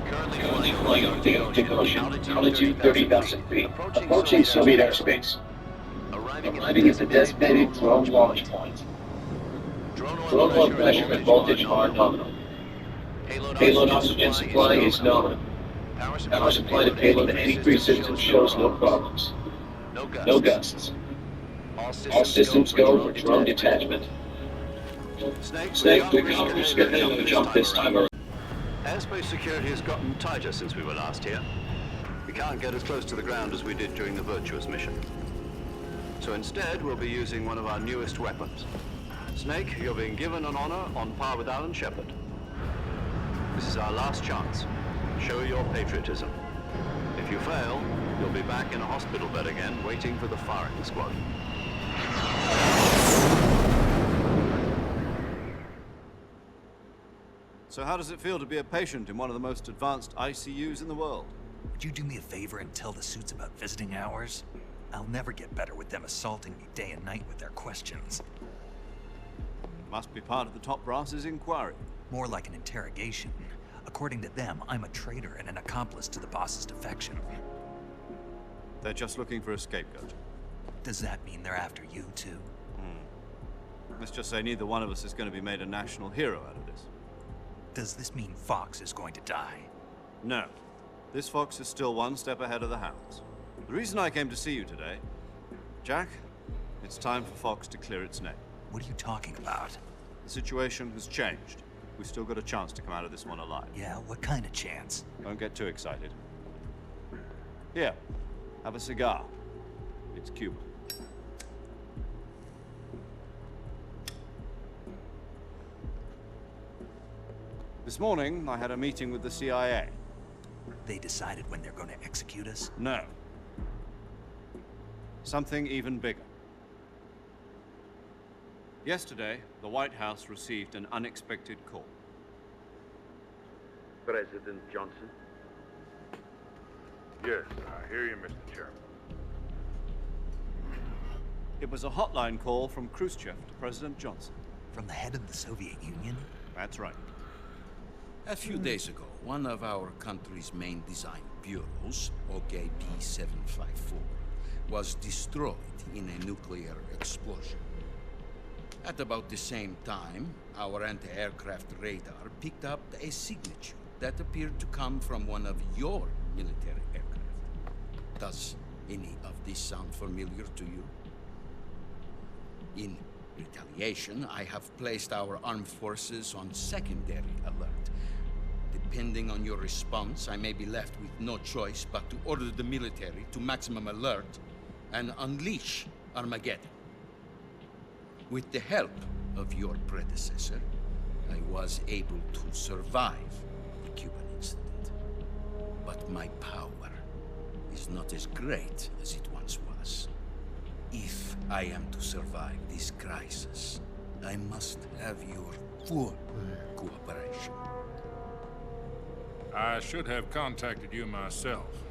Currently flying over the Arctic Ocean, altitude 30,000 feet, approaching Soviet airspace. Arriving at the designated drone launch point. Drone oil pressure and voltage are nominal. Payload oxygen supply is nominal. Power supply to payload and any three systems shows no problems. No gusts. All systems go for drone detachment. Snake, we can offer scheduling a jump this time around. Airspace security has gotten tighter since we were last here. We can't get as close to the ground as we did during the Virtuous mission. So instead, we'll be using one of our newest weapons. Snake, you're being given an honor on par with Alan Shepard. This is our last chance. Show your patriotism. If you fail, you'll be back in a hospital bed again, waiting for the firing squad. So how does it feel to be a patient in one of the most advanced ICUs in the world? Would you do me a favor and tell the suits about visiting hours? I'll never get better with them assaulting me day and night with their questions. Must be part of the top brass's inquiry. More like an interrogation. According to them, I'm a traitor and an accomplice to the boss's defection. They're just looking for a scapegoat. Does that mean they're after you, too? Let's just say neither one of us is going to be made a national hero out of this. Does this mean Fox is going to die? No. This fox is still one step ahead of the hounds. The reason I came to see you today, Jack, it's time for Fox to clear its name. What are you talking about? The situation has changed. We've still got a chance to come out of this one alive. Yeah, what kind of chance? Don't get too excited. Here, have a cigar. It's Cuban. This morning, I had a meeting with the CIA. They decided when they're going to execute us? No. Something even bigger. Yesterday, the White House received an unexpected call. President Johnson? Yes, I hear you, Mr. Chairman. It was a hotline call from Khrushchev to President Johnson. From the head of the Soviet Union? That's right. A few days ago, one of our country's main design bureaus, OKB-754, was destroyed in a nuclear explosion. At about the same time, our anti-aircraft radar picked up a signature that appeared to come from one of your military aircraft. Does any of this sound familiar to you? In retaliation, I have placed our armed forces on secondary alert. Depending on your response, I may be left with no choice but to order the military to maximum alert and unleash Armageddon. With the help of your predecessor, I was able to survive the Cuban incident. But my power is not as great as it once was. If I am to survive this crisis, I must have your full cooperation. I should have contacted you myself.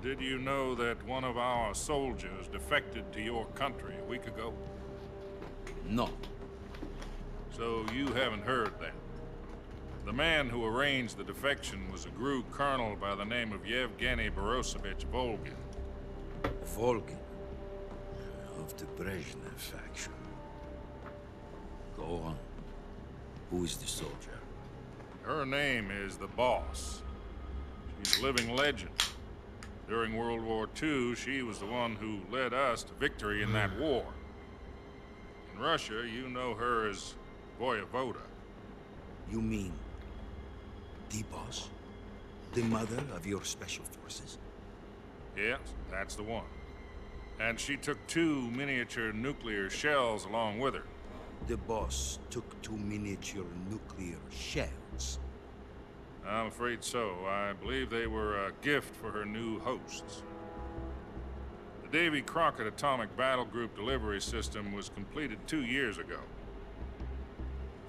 Did you know that one of our soldiers defected to your country a week ago? No. So you haven't heard that. The man who arranged the defection was a GRU colonel by the name of Yevgeny Borosovich Volgin. Volgin, of the Brezhnev faction. Go on. Who is the soldier? Her name is the Boss. She's a living legend. During World War II, she was the one who led us to victory in that war. In Russia, you know her as Voyevoda. You mean the Boss? The mother of your special forces? Yes, that's the one. And she took 2 miniature nuclear shells along with her. The Boss took 2 miniature nuclear shells. I'm afraid so. I believe they were a gift for her new hosts. The Davy Crockett Atomic Battle Group delivery system was completed 2 years ago.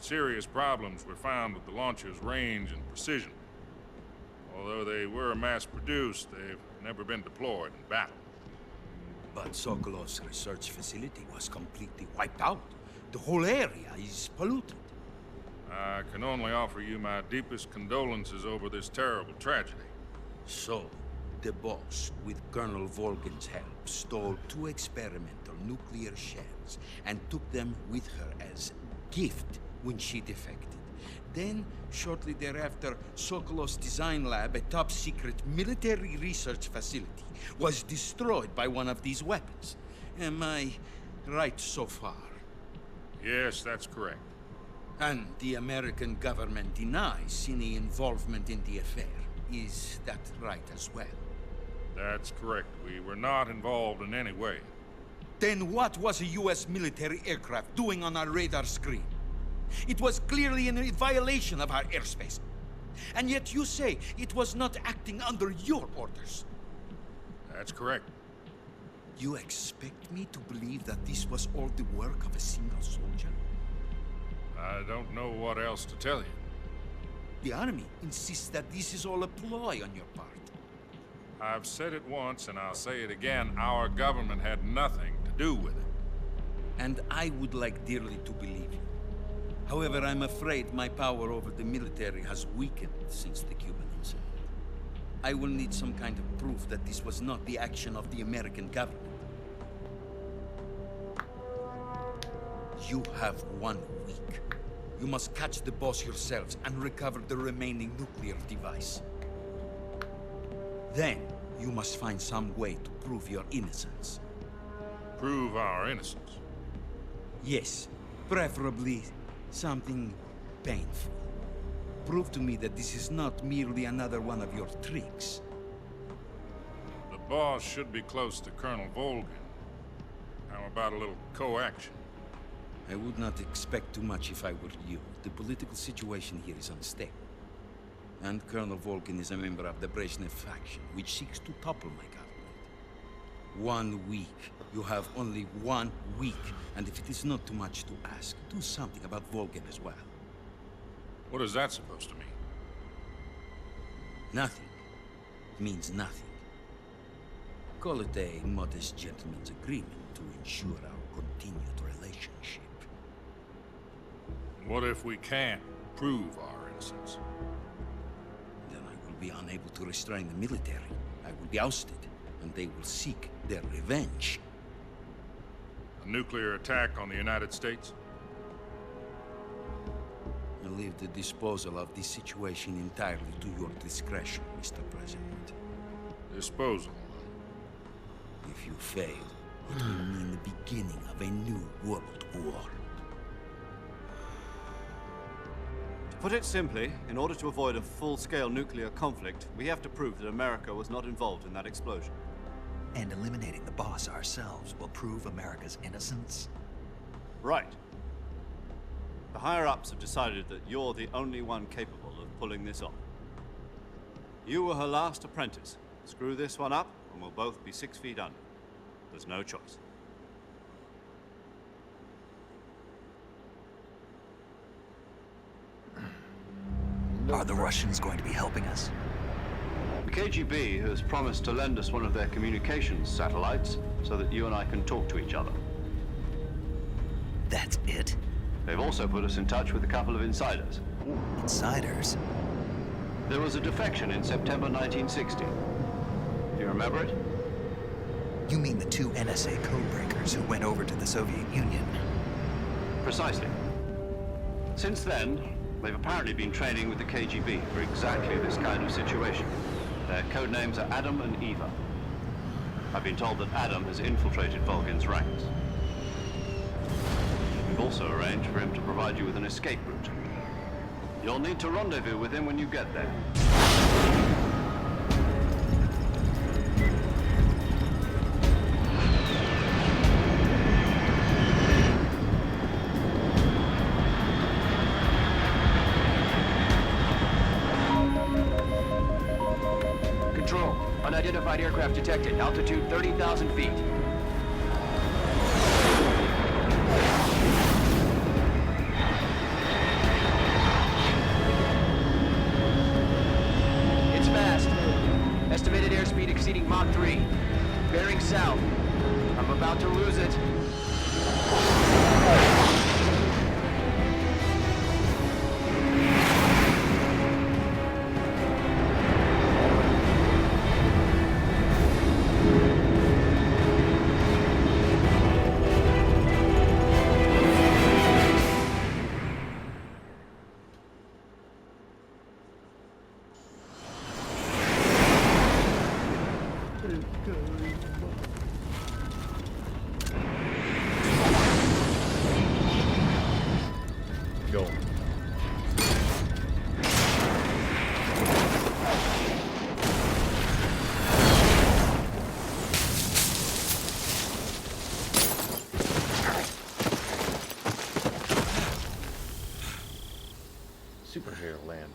Serious problems were found with the launcher's range and precision. Although they were mass-produced, they've never been deployed in battle. But Sokolov's research facility was completely wiped out. The whole area is polluted. I can only offer you my deepest condolences over this terrible tragedy. So, the boss, with Colonel Volgin's help, stole 2 experimental nuclear shells and took them with her as gift when she defected. Then, shortly thereafter, Sokolov's design lab, a top-secret military research facility, was destroyed by one of these weapons. Am I right so far? Yes, that's correct. And the American government denies any involvement in the affair. Is that right as well? That's correct. We were not involved in any way. Then what was a U.S. military aircraft doing on our radar screen? It was clearly in violation of our airspace. And yet you say it was not acting under your orders. That's correct. You expect me to believe that this was all the work of a single soldier? I don't know what else to tell you. The army insists that this is all a ploy on your part. I've said it once and I'll say it again. Our government had nothing to do with it. And I would like dearly to believe you. However, I'm afraid my power over the military has weakened since the Cuban incident. I will need some kind of proof that this was not the action of the American government. You have 1 week. You must catch the boss yourselves and recover the remaining nuclear device. Then, you must find some way to prove your innocence. Prove our innocence. Yes, preferably something painful. Prove to me that this is not merely another one of your tricks. The boss should be close to Colonel Volgin. How about a little co-action? I would not expect too much if I were you. The political situation here is unstable. And Colonel Volgin is a member of the Brezhnev faction, which seeks to topple my government. 1 week. You have only 1 week. And if it is not too much to ask, do something about Volgin as well. What is that supposed to mean? Nothing. It means nothing. Call it a modest gentleman's agreement to ensure our continued relationship. What if we can't prove our innocence? Then I will be unable to restrain the military. I will be ousted, and they will seek their revenge. A nuclear attack on the United States? I leave the disposal of this situation entirely to your discretion, Mr. President. Disposal. If you fail, it will mean the beginning of a new world war. To put it simply, in order to avoid a full-scale nuclear conflict, we have to prove that America was not involved in that explosion. And eliminating the boss ourselves will prove America's innocence? Right. The higher-ups have decided that you're the only one capable of pulling this off. You were her last apprentice. Screw this one up, and we'll both be 6 feet under. There's no choice. Are the Russians going to be helping us? The KGB has promised to lend us one of their communications satellites so that you and I can talk to each other. That's it? They've also put us in touch with a couple of insiders. Insiders? There was a defection in September 1960. Do you remember it? You mean the 2 NSA codebreakers who went over to the Soviet Union? Precisely. Since then, they've apparently been training with the KGB for exactly this kind of situation. Their code names are Adam and Eva. I've been told that Adam has infiltrated Volgin's ranks. We've also arranged for him to provide you with an escape route. You'll need to rendezvous with him when you get there. Control. Unidentified aircraft detected. Altitude 30,000 feet. It's fast. Estimated airspeed exceeding Mach 3. Bearing south. I'm about to lose it. superhero landing.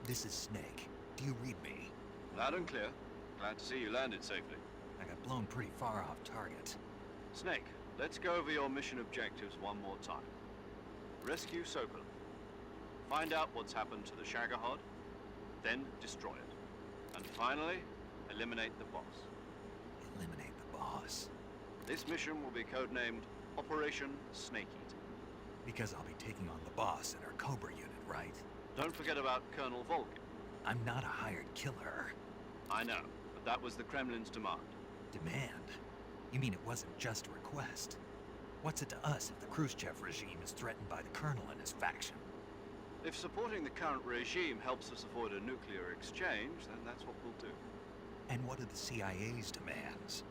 This is Snake. Do you read me? Loud and clear. Glad to see you landed safely. I got blown pretty far off target. Snake, let's go over your mission objectives one more time. Rescue Sokolov. Find out what's happened to the Shagohod, then destroy it. And finally, eliminate the boss. Eliminate the boss. This mission will be codenamed Operation Snake Eater. Because I'll be taking on the boss in our Cobra unit, right? Don't forget about Colonel Volkin. I'm not a hired killer. I know, but that was the Kremlin's demand. Demand? You mean it wasn't just a request? What's it to us if the Khrushchev regime is threatened by the Colonel and his faction? If supporting the current regime helps us avoid a nuclear exchange, then that's what we'll do. And what are the CIA's demands?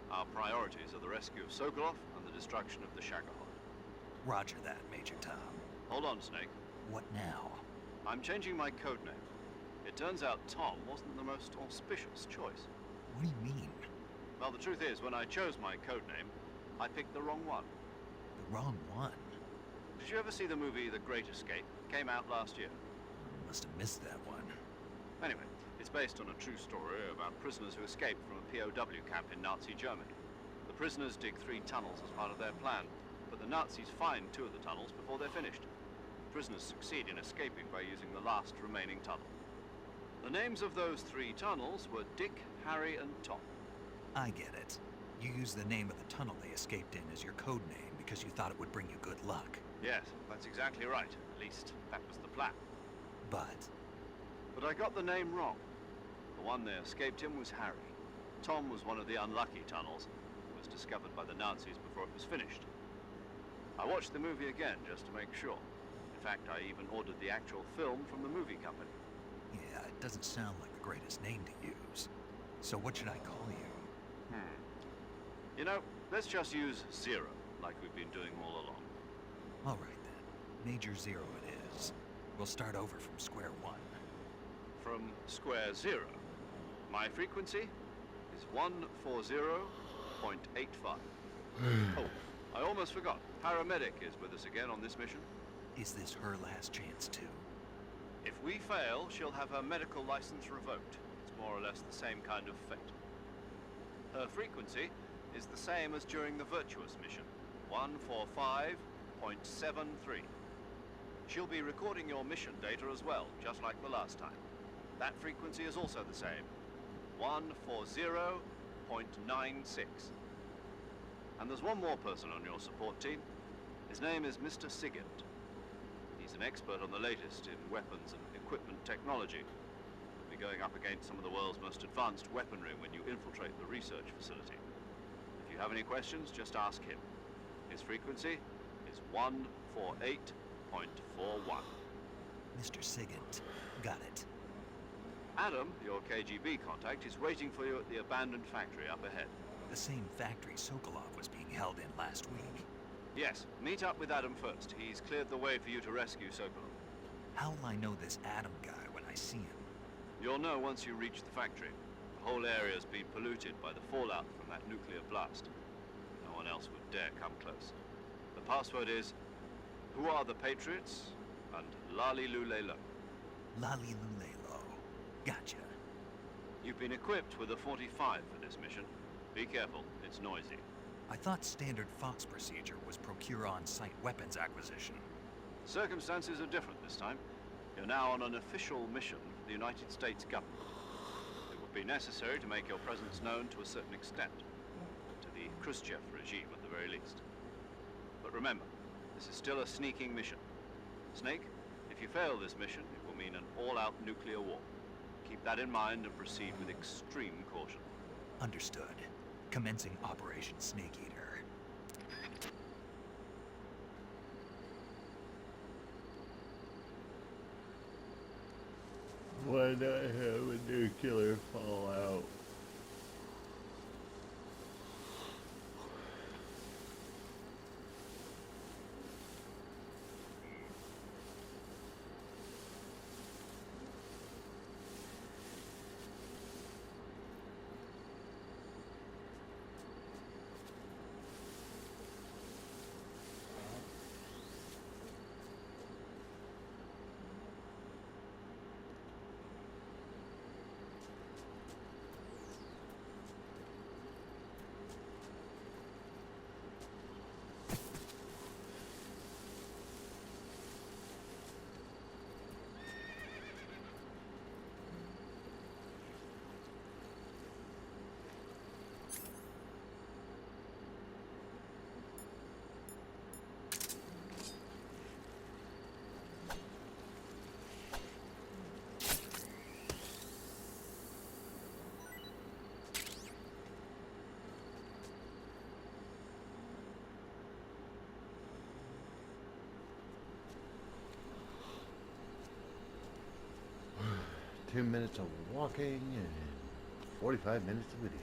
Our priorities are the rescue of Sokolov and the destruction of the Shagohod. Roger that, Major Tom. Hold on, Snake. What now? I'm changing my codename. It turns out Tom wasn't the most auspicious choice. What do you mean? Well, the truth is, when I chose my codename, I picked the wrong one. The wrong one? Did you ever see the movie The Great Escape? Came out last year. Must have missed that one. Anyway, it's based on a true story about prisoners who escaped from a POW camp in Nazi Germany. The prisoners dig 3 tunnels as part of their plan, but the Nazis find 2 of the tunnels before they're finished. Prisoners succeed in escaping by using the last remaining tunnel. The names of those 3 tunnels were Dick, Harry, and Tom. I get it. You used the name of the tunnel they escaped in as your code name because you thought it would bring you good luck. Yes, that's exactly right. At least, that was the plan. But I got the name wrong. The one they escaped in was Harry. Tom was one of the unlucky tunnels. It was discovered by the Nazis before it was finished. I watched the movie again just to make sure. In fact, I even ordered the actual film from the movie company. yeah, it doesn't sound like the greatest name to use. So what should I call you? You know, let's just use Zero, like we've been doing all along. All right then. Major Zero it is. We'll start over from square one. From square 0. My frequency is 140.85. Oh, I almost forgot. Paramedic is with us again on this mission. Is this her last chance too? If we fail, she'll have her medical license revoked. It's more or less the same kind of fate. Her frequency is the same as during the Virtuous mission, 145.73. She'll be recording your mission data as well, just like the last time. That frequency is also the same, 140.96. And there's one more person on your support team. His name is Mr. Sigint. He's an expert on the latest in weapons and equipment technology. You'll be going up against some of the world's most advanced weaponry when you infiltrate the research facility. If you have any questions, just ask him. His frequency is 148.41. Mr. Sigint. Got it. Adam, your KGB contact, is waiting for you at the abandoned factory up ahead. The same factory Sokolov was being held in last week. Yes, meet up with Adam first. He's cleared the way for you to rescue Sokolov. How will I know this Adam guy when I see him? You'll know once you reach the factory. The whole area's been polluted by the fallout from that nuclear blast. No one else would dare come close. The password is, "Who are the Patriots?" and Lali Lulelo. Lali Lulelo. Gotcha. You've been equipped with a 45 for this mission. Be careful, it's noisy. I thought standard Fox procedure was procure on-site weapons acquisition. Circumstances are different this time. You're now on an official mission for the United States government. It would be necessary to make your presence known to a certain extent. To the Khrushchev regime, at the very least. But remember, this is still a sneaking mission. Snake, if you fail this mission, it will mean an all-out nuclear war. Keep that in mind and proceed with extreme caution. Understood. Commencing Operation Snake Eater. not have a nuclear fallout. Two minutes of walking and 45 minutes of video.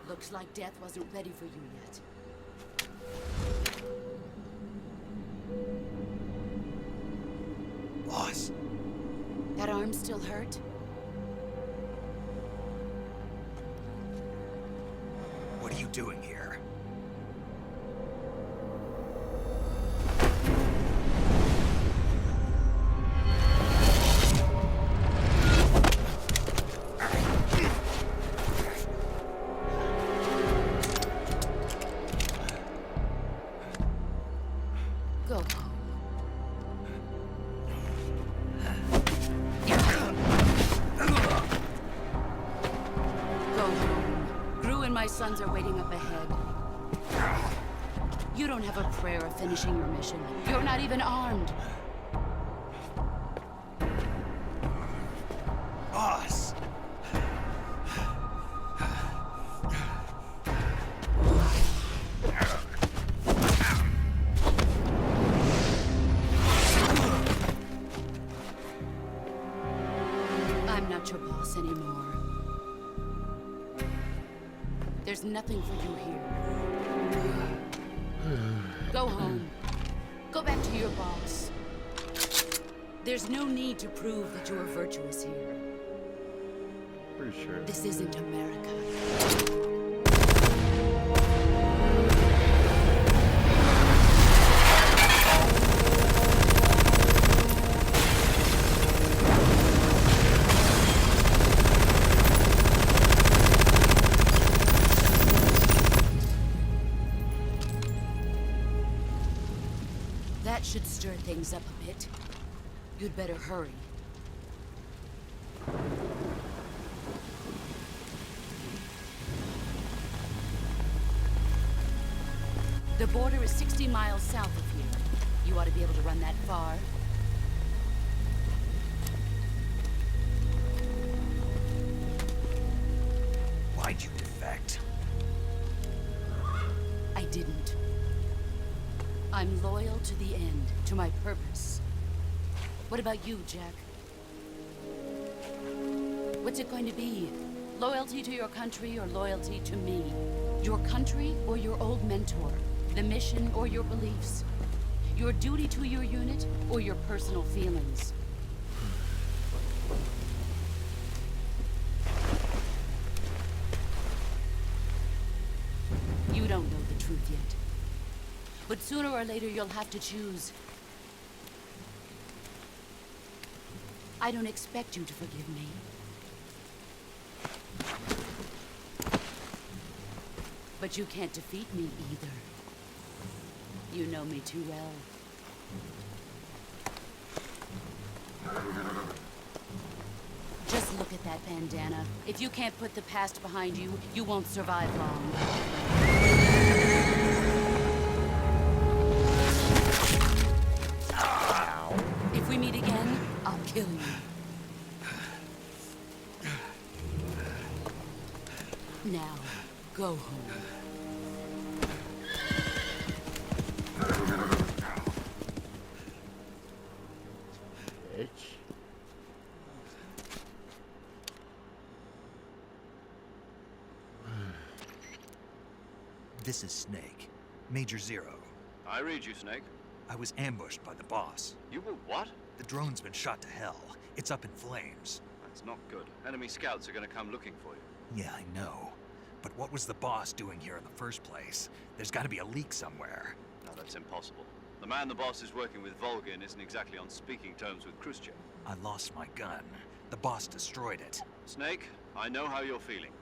Looks like death wasn't ready for you yet. Boss, That arm still hurt? what are you doing here? Go home. Go home. Gru and my sons are waiting up ahead. You don't have a prayer of finishing your mission. You're not even armed. Boss! I'm not your boss anymore. There's nothing for you here. Go home. Go back to your boss. There's no need to prove that you are virtuous here. Pretty sure. This isn't America. That should stir things up a bit. You'd better hurry. The border is 60 miles south of here. You ought to be able to run that far. Why'd you defect? I didn't. I'm loyal to the end, to my purpose. What about you, Jack? What's it going to be? Loyalty to your country or loyalty to me? Your country or your old mentor? The mission or your beliefs? Your duty to your unit or your personal feelings? You don't know the truth yet. But sooner or later you'll have to choose. I don't expect you to forgive me. But you can't defeat me either. You know me too well. Just look at that bandana. If you can't put the past behind you, you won't survive long. we meet again, I'll kill you. Now, go home. Bitch. This is Snake. Major Zero. I read you, Snake. I was ambushed by the boss. You were what? The drone's been shot to hell. It's up in flames. That's not good. Enemy scouts are gonna come looking for you. Yeah, I know. But what was the boss doing here in the first place? There's gotta be a leak somewhere. No, that's impossible. The man the boss is working with, Volgin, isn't exactly on speaking terms with Khrushchev. I lost my gun. The boss destroyed it. Snake, I know how you're feeling.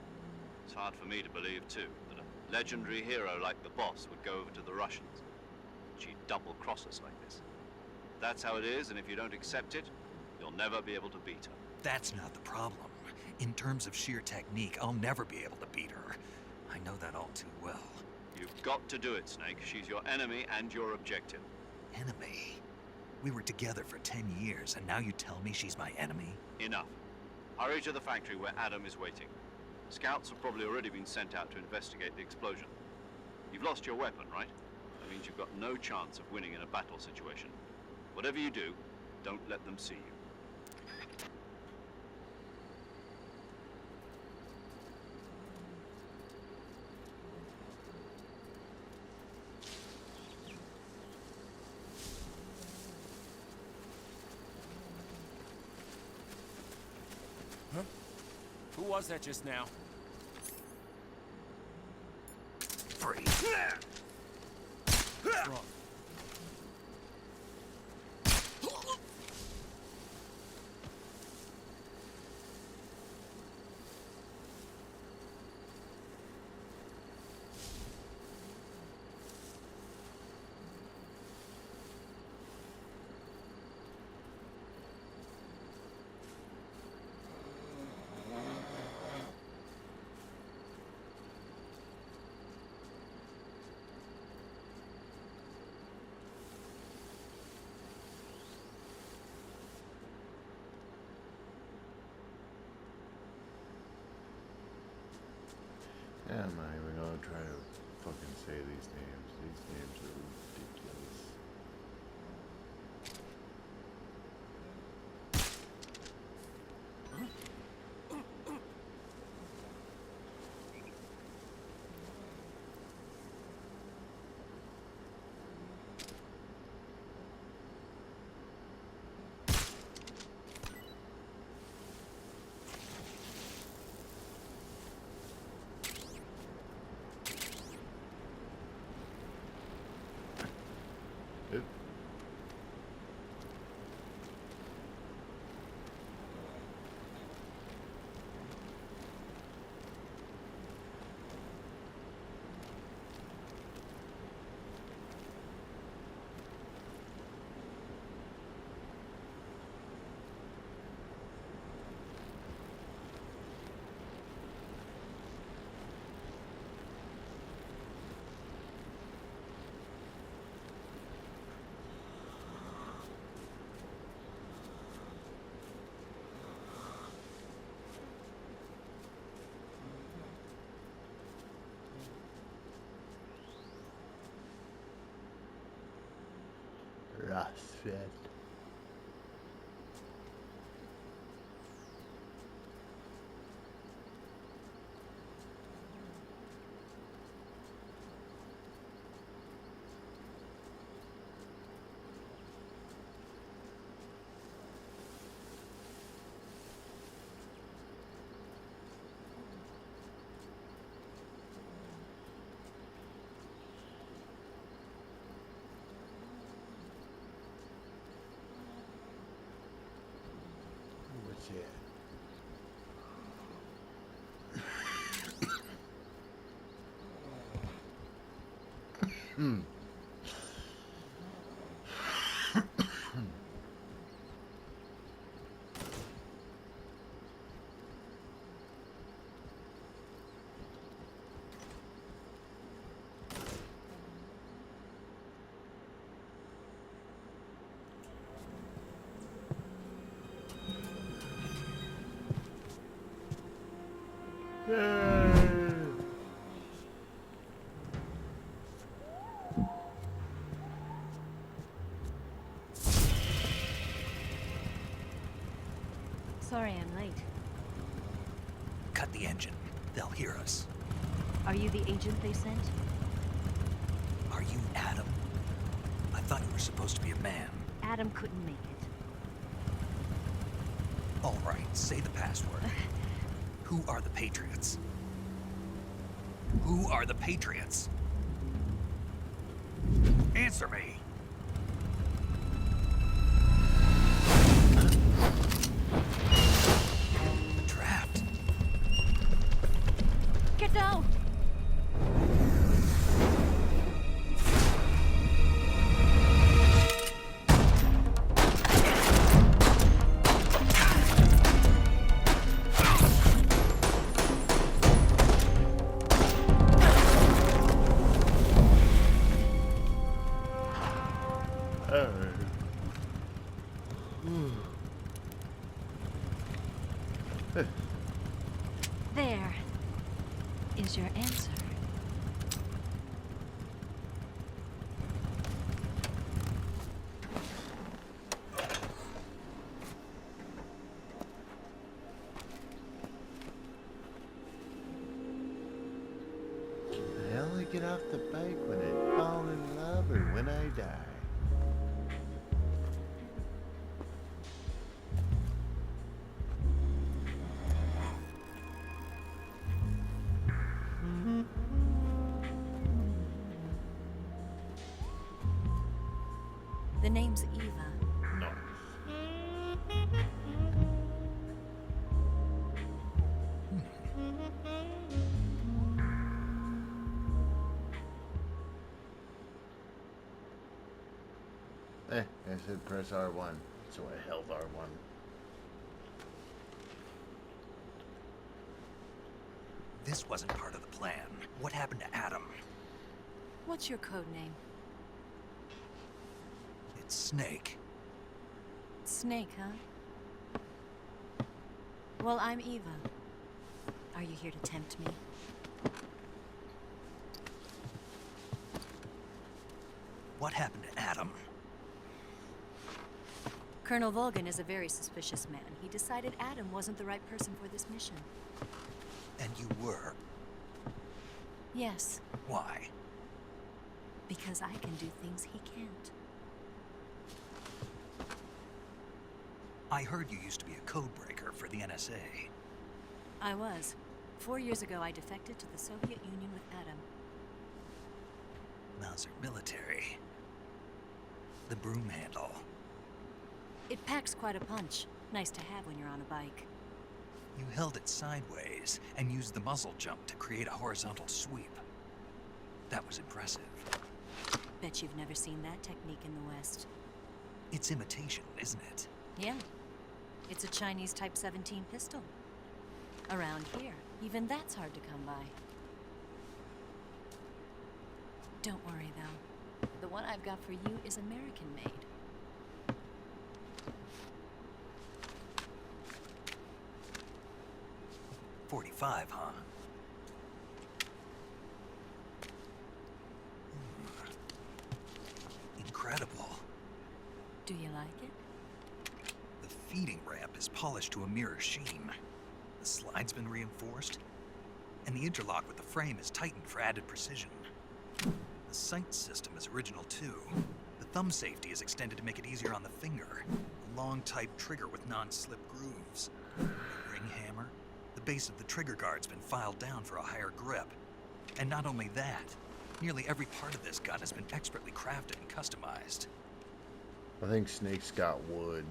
It's hard for me to believe, too, that a legendary hero like the boss would go over to the Russians. She'd double-cross us like this. That's how it is, and if you don't accept it, you'll never be able to beat her. That's not the problem. In terms of sheer technique, I'll never be able to beat her. I know that all too well. You've got to do it, Snake. She's your enemy and your objective. Enemy? We were together for 10 years, and now you tell me she's my enemy? Enough. Hurry to the factory where Adam is waiting. Scouts have probably already been sent out to investigate the explosion. You've lost your weapon, right? That means you've got no chance of winning in a battle situation. Whatever you do, don't let them see you. Who was that just now? Free. What's wrong? Yeah, I'm not even gonna try to fucking say these names. These names are ridiculous. Oop. Rasfet. What's that? the engine. They'll hear us. Are you the agent they sent? Are you Adam? I thought you were supposed to be a man. Adam couldn't make it. All right, say the password. Who are the Patriots? Who are the Patriots? Answer me! Trapped. Get down! There is your answer. I only get off the bike when I fall in love or when I die. The name's Eva. I said press R1, so I held R1. This wasn't part of the plan. What happened to Adam? What's your code name? It's Snake. Snake, huh? Well, I'm Eva. Are you here to tempt me? What happened to Adam? Colonel Volgan is a very suspicious man. He decided Adam wasn't the right person for this mission. And you were? Yes, Why? because I can do things he can't. I heard you used to be a code breaker for the NSA. I was. 4 years ago, I defected to the Soviet Union with Adam. Mauser military. The broom handle. It packs quite a punch. Nice to have when you're on a bike. You held it sideways and used the muzzle jump to create a horizontal sweep. That was impressive. Bet you've never seen that technique in the West. It's imitation, isn't it? Yeah. It's a Chinese Type 17 pistol. Around here, even that's hard to come by. Don't worry, though. The one I've got for you is American-made. .45, huh? Incredible. Do you like it? The feeding ramp is polished to a mirror sheen. The slide's been reinforced, and the interlock with the frame is tightened for added precision. The sight system is original too. The thumb safety is extended to make it easier on the finger. A long type trigger with non-slip grooves. The ring hammer. The base of the trigger guard's been filed down for a higher grip. And not only that, nearly every part of this gun has been expertly crafted and customized. I think Snake's got wood.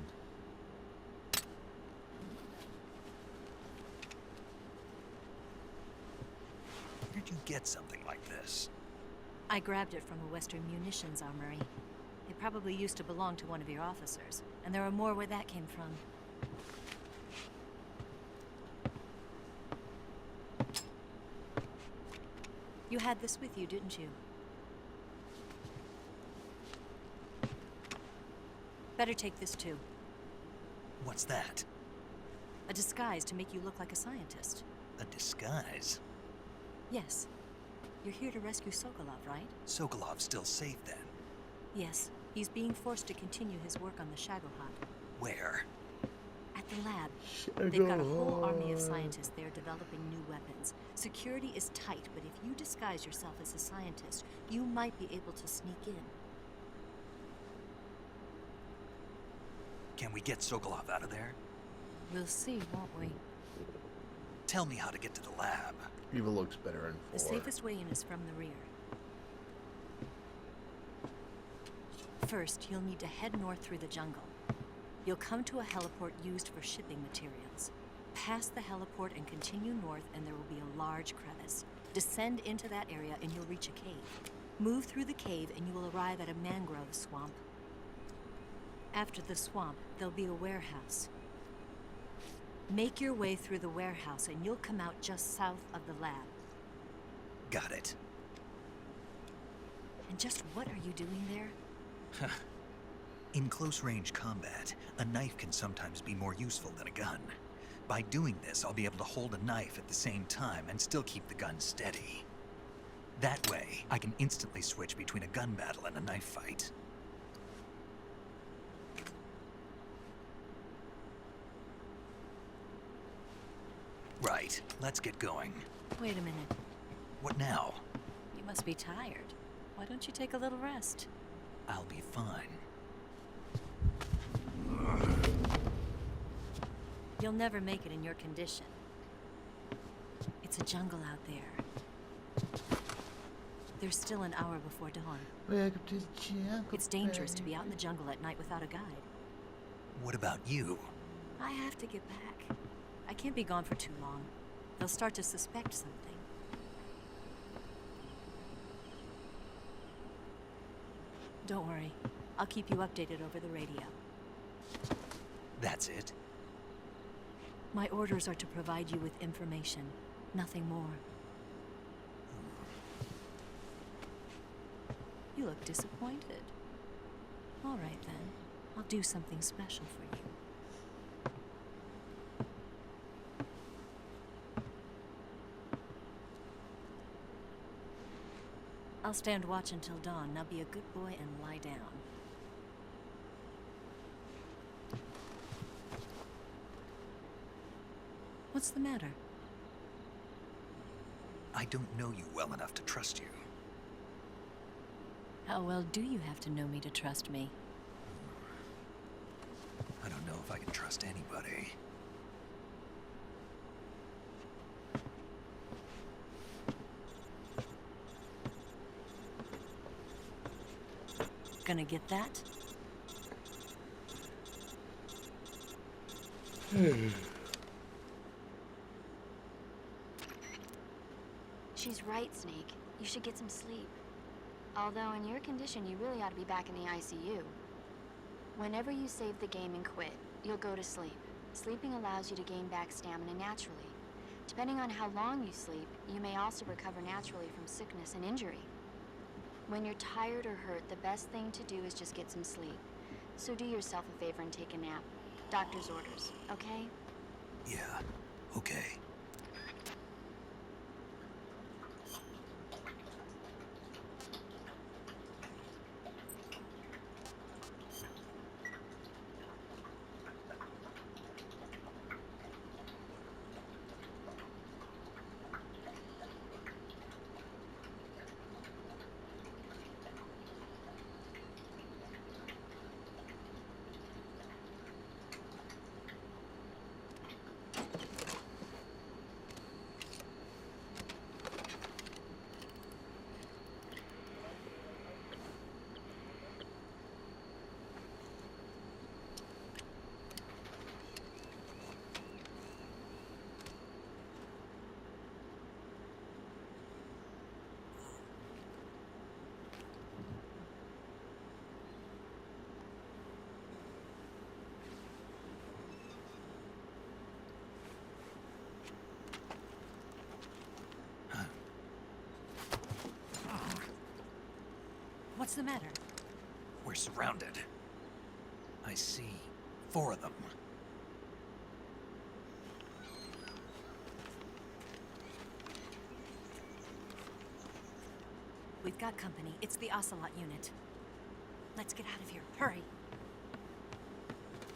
Where'd you get something like this? I grabbed it from a Western munitions armory. It probably used to belong to one of your officers, and there are more where that came from. You had this with you, didn't you? Better take this too. What's that? A disguise to make you look like a scientist. A disguise? Yes. You're here to rescue Sokolov, right? Sokolov's still safe then? Yes. He's being forced to continue his work on the Shagohod. Where? At the lab. They've got a whole army of scientists there developing new weapons. Security is tight, but if you disguise yourself as a scientist, you might be able to sneak in. Can we get Sokolov out of there? We'll see, won't we? Tell me how to get to the lab. Eva looks better in 4. The safest way in is from the rear. First, you'll need to head north through the jungle. You'll come to a heliport used for shipping materials. Pass the heliport and continue north, and there will be a large crevice. Descend into that area and you'll reach a cave. Move through the cave and you will arrive at a mangrove swamp. After the swamp, there'll be a warehouse. Make your way through the warehouse and you'll come out just south of the lab. Got it. And just what are you doing there? In close-range combat, a knife can sometimes be more useful than a gun. By doing this, I'll be able to hold a knife at the same time and still keep the gun steady. That way, I can instantly switch between a gun battle and a knife fight. Right, let's get going. Wait a minute. What now? You must be tired. Why don't you take a little rest? I'll be fine. You'll never make it in your condition. It's a jungle out there. There's still an hour before dawn. Welcome to the jungle. It's dangerous to be out in the jungle at night without a guide. What about you? I have to get back. I can't be gone for too long. They'll start to suspect something. Don't worry. I'll keep you updated over the radio. That's it? My orders are to provide you with information, nothing more. You look disappointed. All right then. I'll do something special for you. I'll stand watch until dawn. Now be a good boy and lie down. What's the matter? I don't know you well enough to trust you. How well do you have to know me to trust me? I don't know if I can trust anybody. Gonna get that? She's right, Snake. You should get some sleep. Although in your condition, you really ought to be back in the ICU. Whenever you save the game and quit, you'll go to sleep. Sleeping allows you to gain back stamina naturally. Depending on how long you sleep, you may also recover naturally from sickness and injury. When you're tired or hurt, the best thing to do is just get some sleep. So do yourself a favor and take a nap. Doctor's orders, okay? Yeah, okay. What's the matter? We're surrounded. I see 4 of them. We've got company. It's the Ocelot unit. Let's get out of here. Hurry.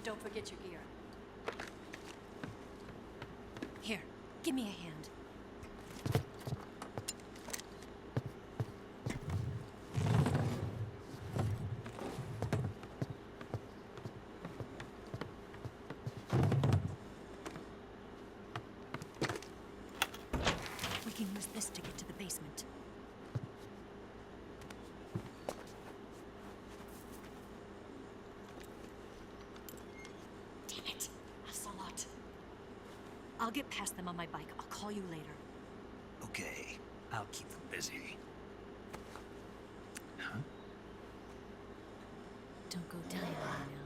Don't forget your gear. Give me a hand. We can use this to get to the basement. Damn it, Ocelot. I'll get past them on my bike. I'll call you later. Okay, I'll keep them busy. Huh? Don't go dying on me now.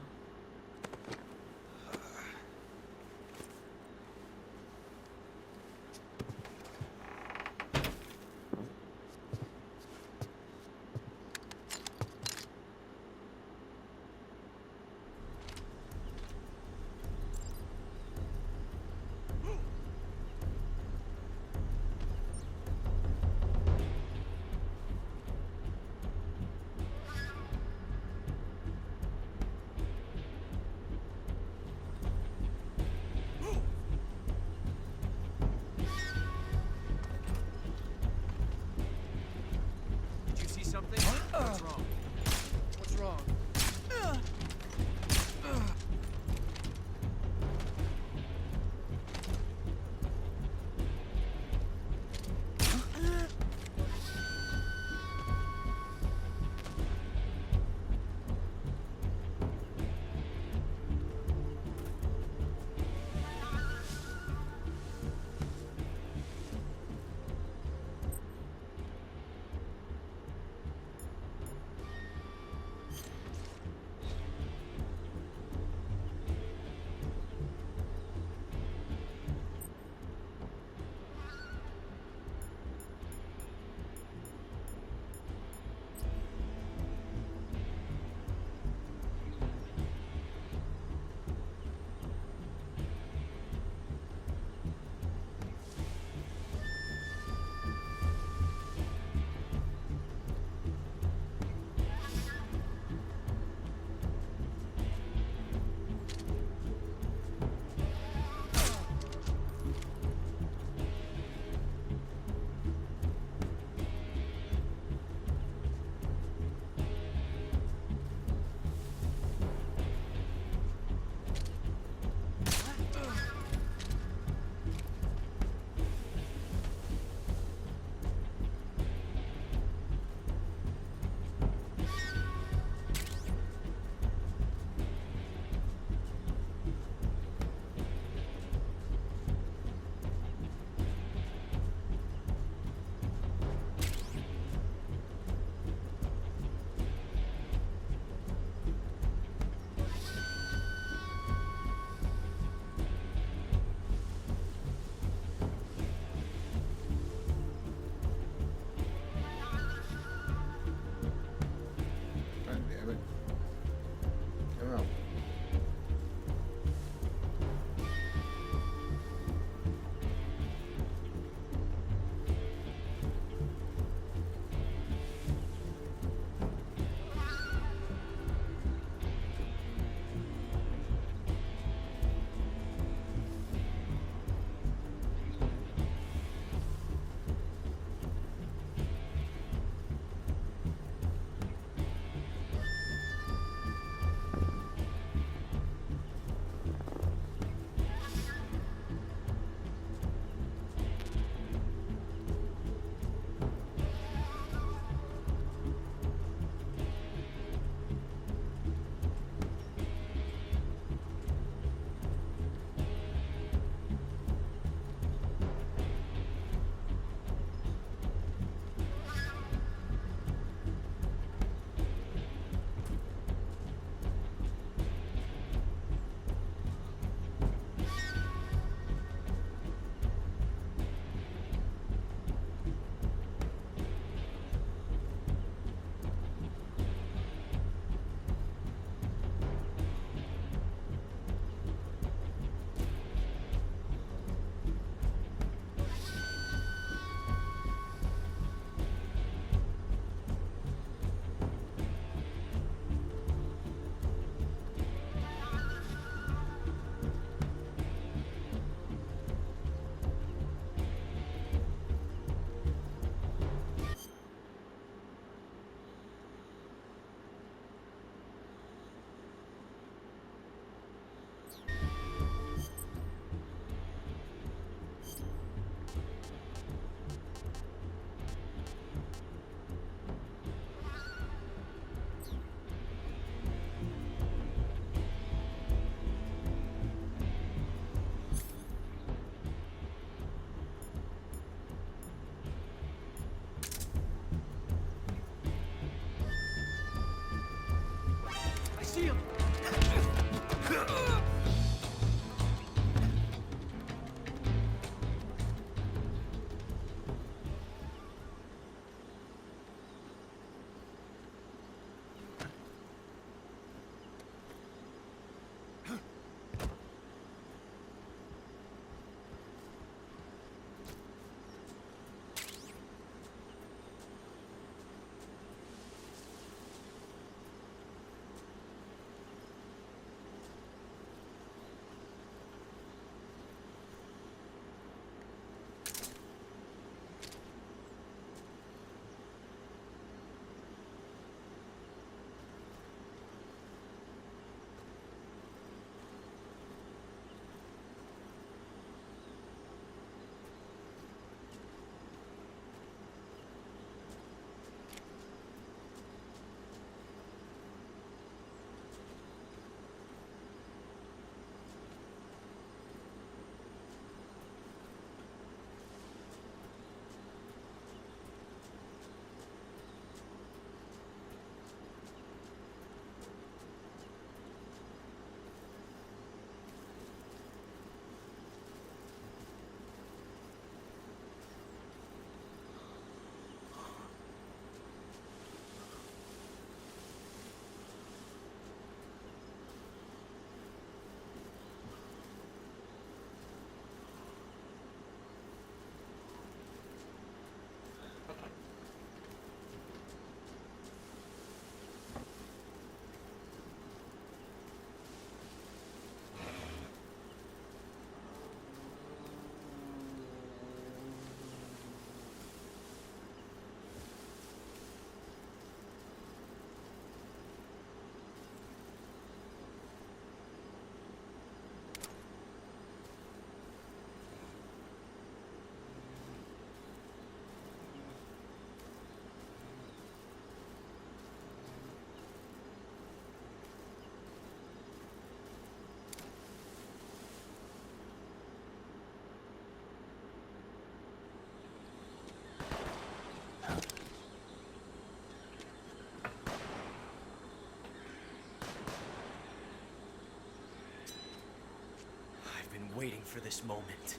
this moment.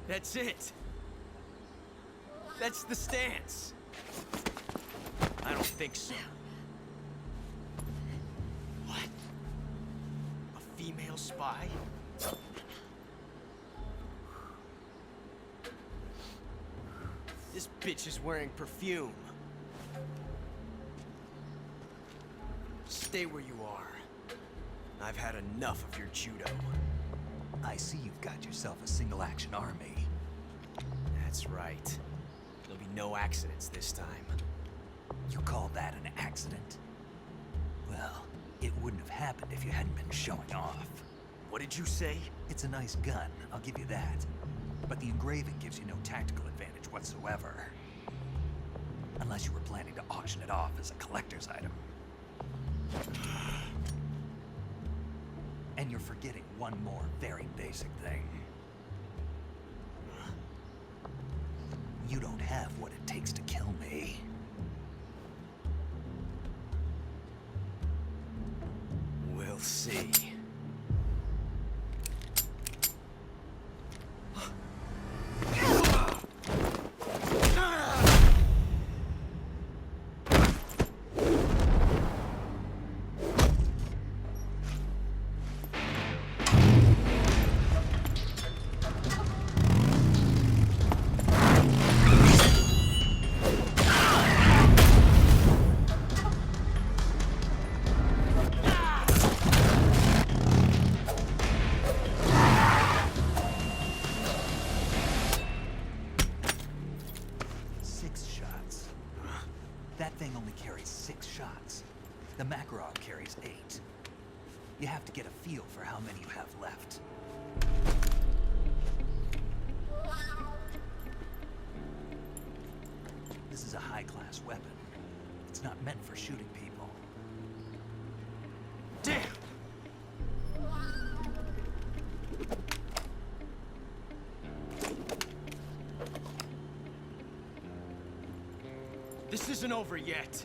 That's it. That's the stance. I don't think so. What? A female spy? This bitch is wearing perfume. Stay where you are. I've had enough of your judo. I see you've got yourself a single-action army. That's right. There'll be no accidents this time. You call that an accident? Well, it wouldn't have happened if you hadn't been showing off. What did you say? It's a nice gun, I'll give you that. But the engraving gives you no tactical advantage whatsoever. Unless you were planning to auction it off as a collector's item. And you're forgetting one more very basic thing. You don't have what it takes to kill me. We'll see. That thing only carries 6 shots. The Makarov carries 8. You have to get a feel for how many you have left. This is a high-class weapon. It's not meant for shooting people. Damn! This isn't over yet.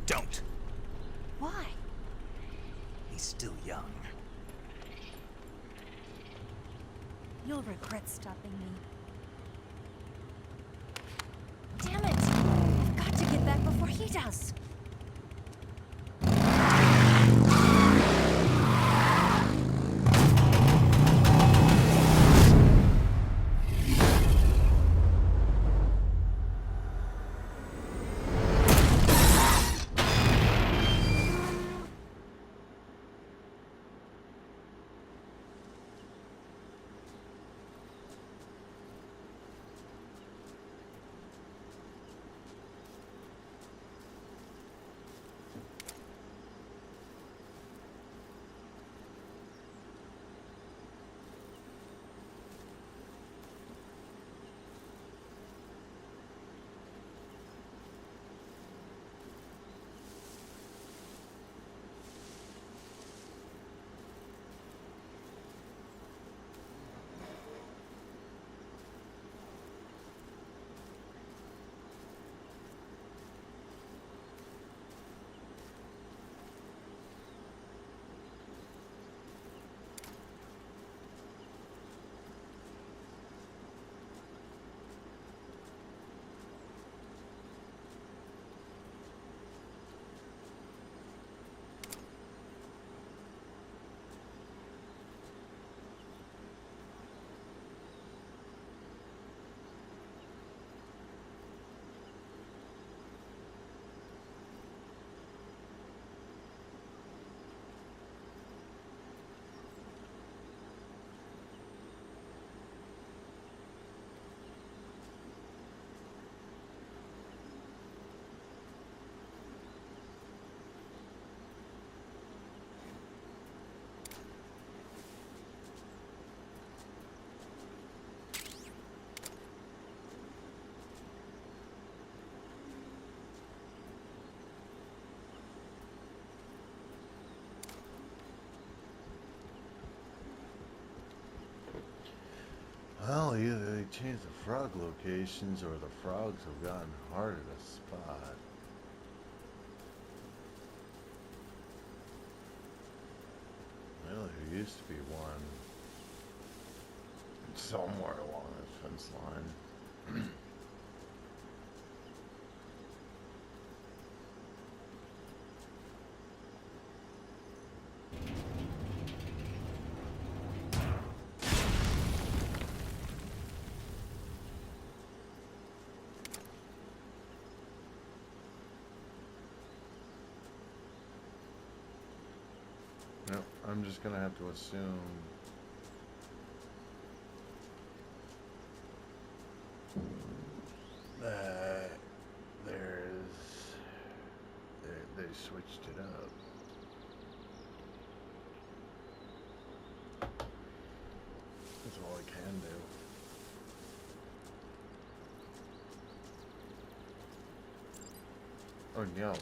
Don't. Why? He's still young. You'll regret stopping me. Damn it! I've got to get back before he does. Well, either they changed the frog locations or the frogs have gotten harder to spot. Well, there used to be one somewhere along the fence line. Nope, I'm just gonna have to assume that they switched it up. That's all I can do. Oh no.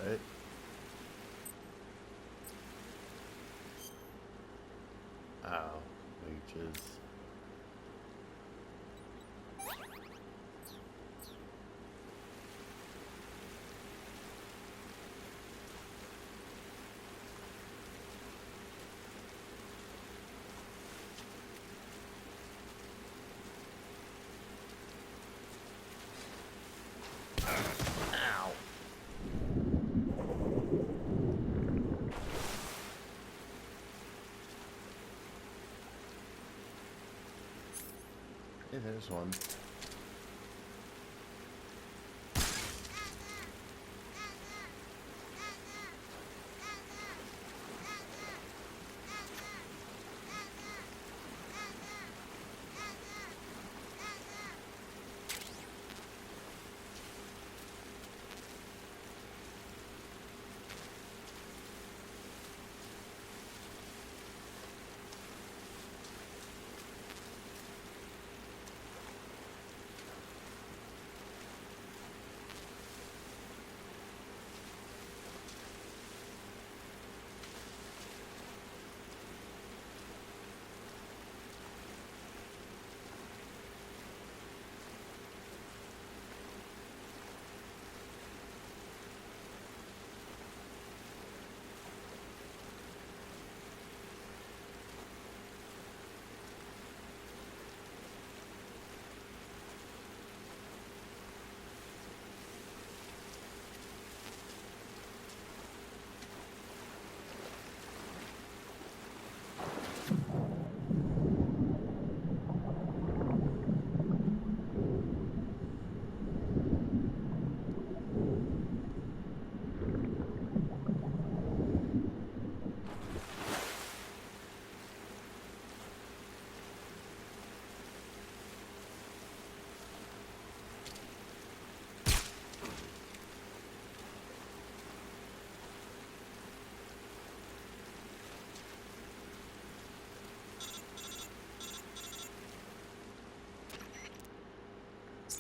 What? Ow, leeches. Ow. Hey, there's one.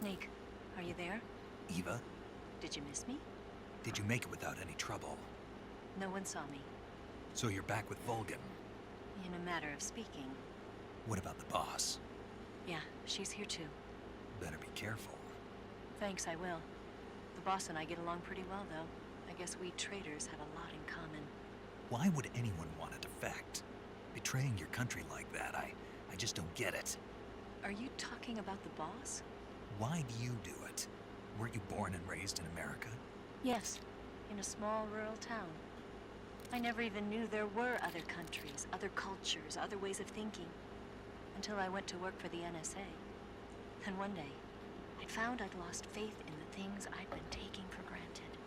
Snake, are you there? Eva, Did you miss me? did you make it without any trouble? No one saw me. So you're back with Vulcan. In a matter of speaking. What about the boss? Yeah, she's here too. Better be careful. Thanks, I will. The boss and I get along pretty well, though. I guess we traders have a lot in common. Why would anyone want to defect? Betraying your country like that, I just don't get it. Are you talking about the boss? Why do you do it? Weren't you born and raised in America? Yes, in a small rural town. I never even knew there were other countries, other cultures, other ways of thinking. Until I went to work for the NSA. And one day, I found I'd lost faith in the things I'd been taking for granted.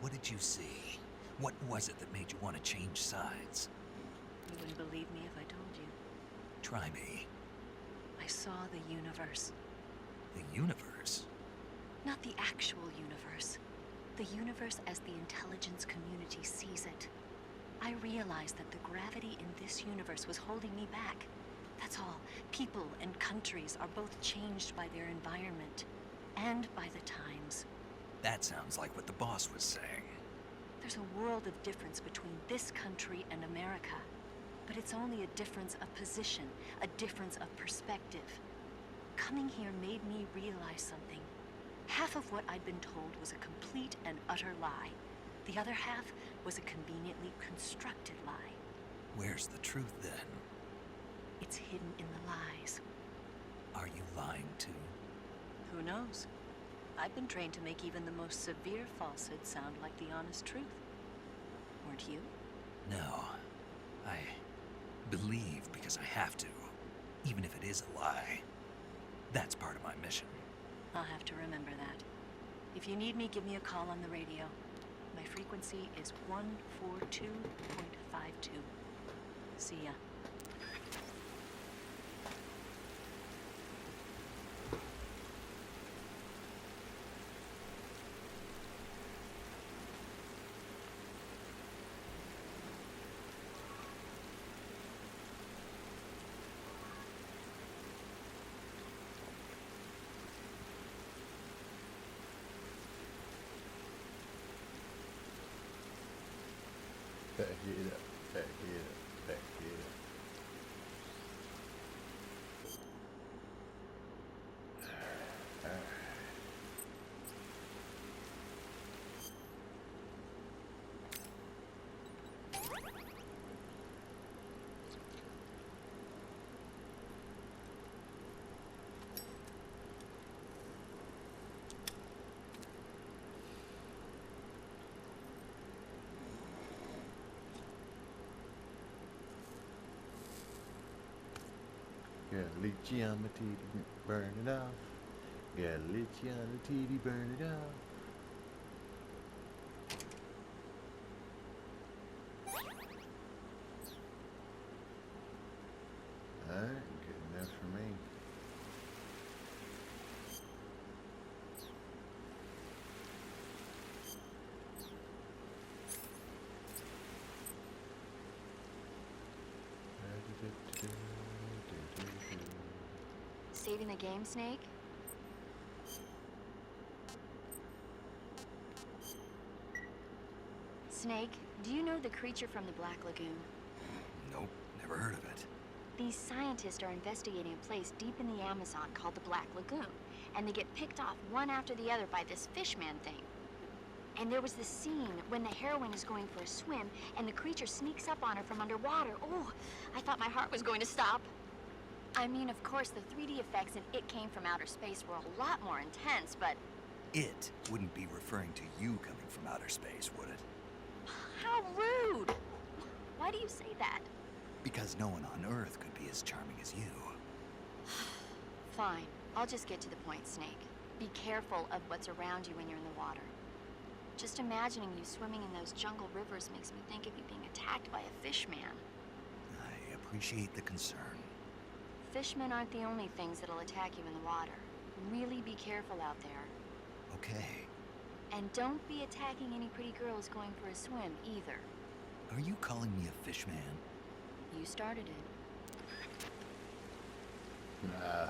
What did you see? What was it that made you want to change sides? You wouldn't believe me if I told you. Try me. I saw the universe. The universe? Not the actual universe. The universe as the intelligence community sees it. I realized that the gravity in this universe was holding me back. That's all. People and countries are both changed by their environment and by the times. That sounds like what the boss was saying. There's a world of difference between this country and America. But it's only a difference of position, a difference of perspective. Coming here made me realize something. Half of what I'd been told was a complete and utter lie. The other half was a conveniently constructed lie. Where's the truth then? It's hidden in the lies. Are you lying too? Who knows? I've been trained to make even the most severe falsehood sound like the honest truth. Weren't you? No. I believe because I have to, even if it is a lie. That's part of my mission. I'll have to remember that. If you need me, give me a call on the radio. My frequency is 142.52. See ya. Back it up, back it up, back it up. Got a leech on my titty, burn it off. Got a leech on the titty, burn it off. Alright, good enough for me. Saving the game, Snake? Snake, do you know the creature from the Black Lagoon? Nope, never heard of it. These scientists are investigating a place deep in the Amazon called the Black Lagoon, and they get picked off one after the other by this fishman thing. And there was this scene when the heroine is going for a swim, and the creature sneaks up on her from underwater. Oh, I thought my heart was going to stop. I mean, of course, the 3D effects in It Came from Outer Space were a lot more intense, but... It wouldn't be referring to you coming from outer space, would it? How rude! Why do you say that? Because no one on Earth could be as charming as you. Fine. I'll just get to the point, Snake. Be careful of what's around you when you're in the water. Just imagining you swimming in those jungle rivers makes me think of you being attacked by a fish man. I appreciate the concern. Fishmen aren't the only things that'll attack you in the water. Really be careful out there. Okay. And don't be attacking any pretty girls going for a swim, either. Are you calling me a fish man? You started it. Nah.